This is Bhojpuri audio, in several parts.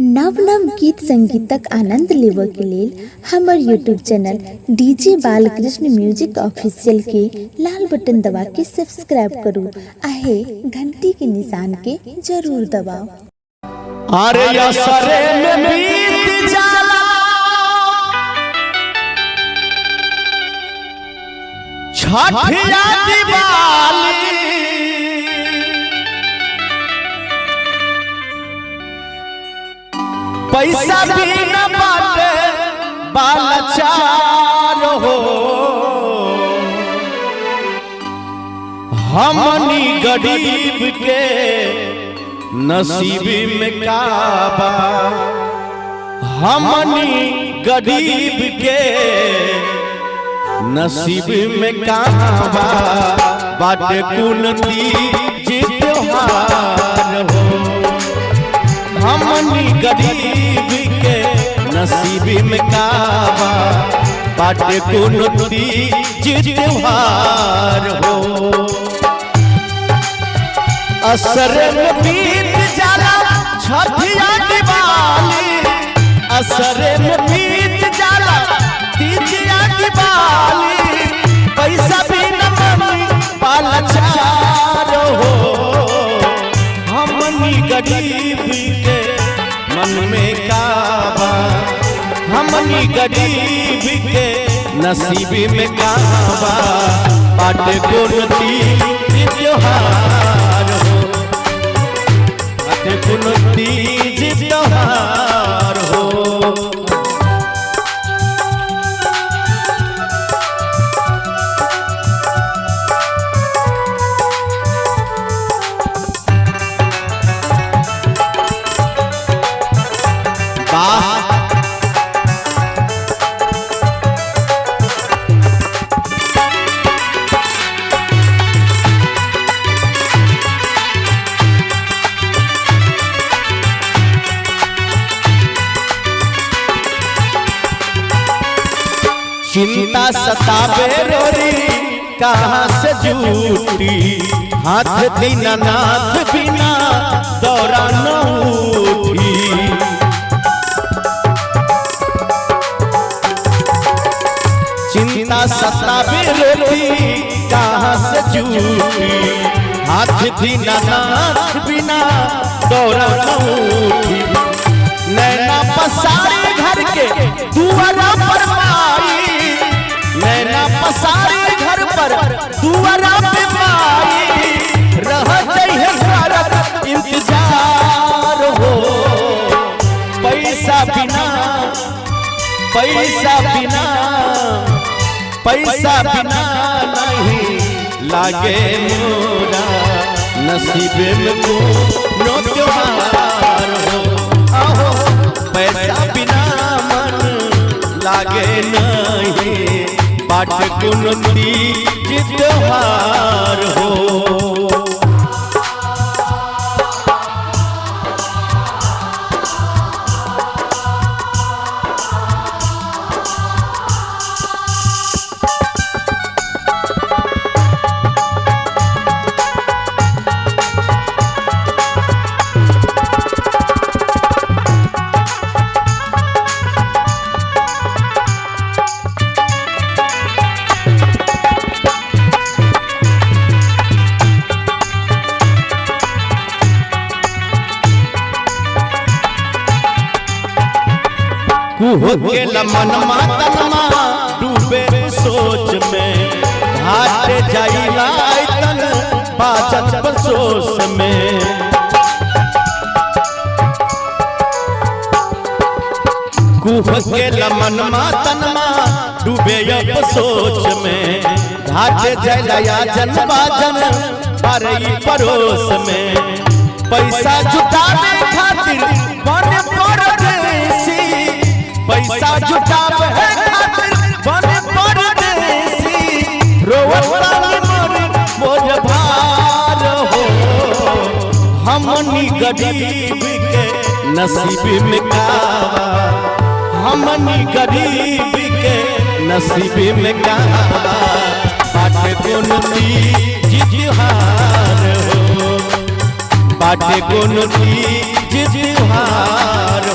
नव नव गीत संगीतक आनंद लेबऽ के लेल हमर YouTube channel DJ Balkrishna music official के लाल बटन दबा के सब्सक्राइब करू आहे घंटी के निशान के जरूर दबाओ। अरे असरे में बीत जाला छठिया दिवाली पैसा भी न बाटे बालचार हो हमनी गरीब के नसीब में काबा हमनी गरीब के नसीब में काबा बाटे कुनती त्योहार हो हमनी गरीब के नसीब में काबा बाटे कुनती त्योहार हो। असर में बीत जाला छठिया दिवाली असर में बीत जाला तीजिया दिवाली पैसा भी न मनी बालचार हो हमनी गरीब के मन में काबा हमनी गरीब के नसीब में काबा बाटे कुनती त्योहार हो बाटे कुनती त्योहार हो। चिंता सतावे रोरी कहाँ से झूठी हाथ दीनानाथ बिना दौरा न उठी चिंता सतावे रोरी कहाँ से झूठी हाथ दीनानाथ बिना दौरा न उठी नैना पसारे घर के दुआरा पर माई नैना पसारे घर पर दुआरा पे माई रह जाइए करत इंतजार हो पैसा बिना पैसा बिना पैसा बिना नहीं लागे मोरा नसीब में को त्योहार हो आहो पैसा बिना मन लागे नहीं बाटे कुनती त्योहार हो। हो के मन तनमा डूबे सोच में घाट जाइला तन बाजत बसोस में कुह के मन तनमा डूबे सोच में घाट जाइला जन बाजन परई परोस में पैसा जुटावे खातिर बने परदेसी पैसा जुटावे खातिर बने परदेसी रोवतानी मोर भार हो हमनी गरीब के नसीब में काबा हमनी गरीब के नसीब में काबा बाटे कुनती त्योहार हो बाटे कुनती त्योहार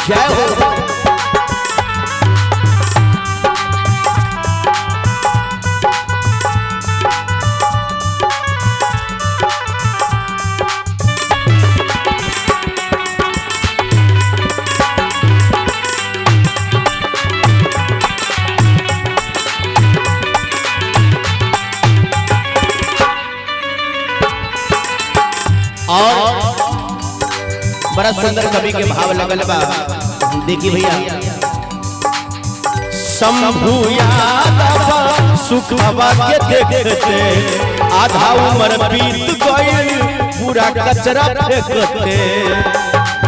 जय हो। और बड़ा सुंदर कवि के भाव लगल बा, देखी भैया। शंभु यादव सुखवा के देखते आधा उम्र बीत गई पूरा कचरा फेंकते।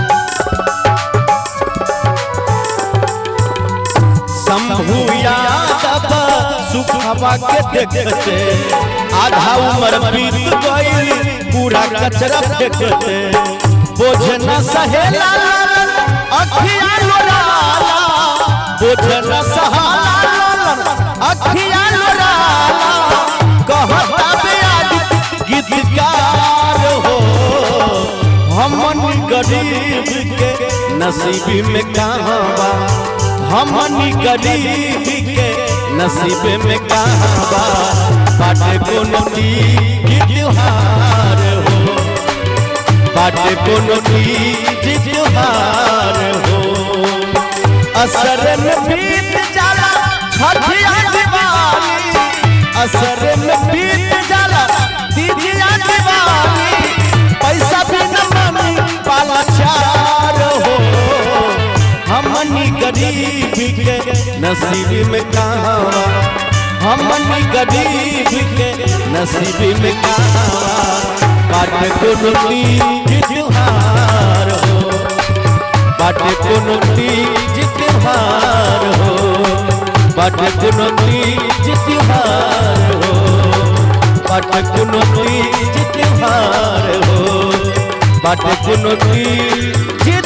शंभु यादव सुखवा के देखते आधा उम्र बीत गई पूरा कचरा फेंकते। बोझ न सहेला अखिया लोराला, बोझ न सहाला अखिया लोराला। कहता बेयाद गीतकार हो, हमनी गरीब के नसीब में कहाँ बा, हमनी गरीब के नसीब में कहाँ बा। बाटे कोनो तीज त्योहार हो, बाटे कोनो तीज त्योहार हो। असर में बीत जाला छठिया दिवाली, असर में बीत जाला तीजिया दिवाली। पैसा भी न मम्मी पाला चार हो, हमनी गरीब के नसीब में कहाँ बा, हमनी गरीब के नसीब में कहाँ बा। बाटे कोनो तीज त्योहार हो, बाटे कोनो तीज त्योहार हो, बाटे कोनो तीज त्योहार हो, बाटे कोनो तीज त्योहार हो, बाटे कोनो तीज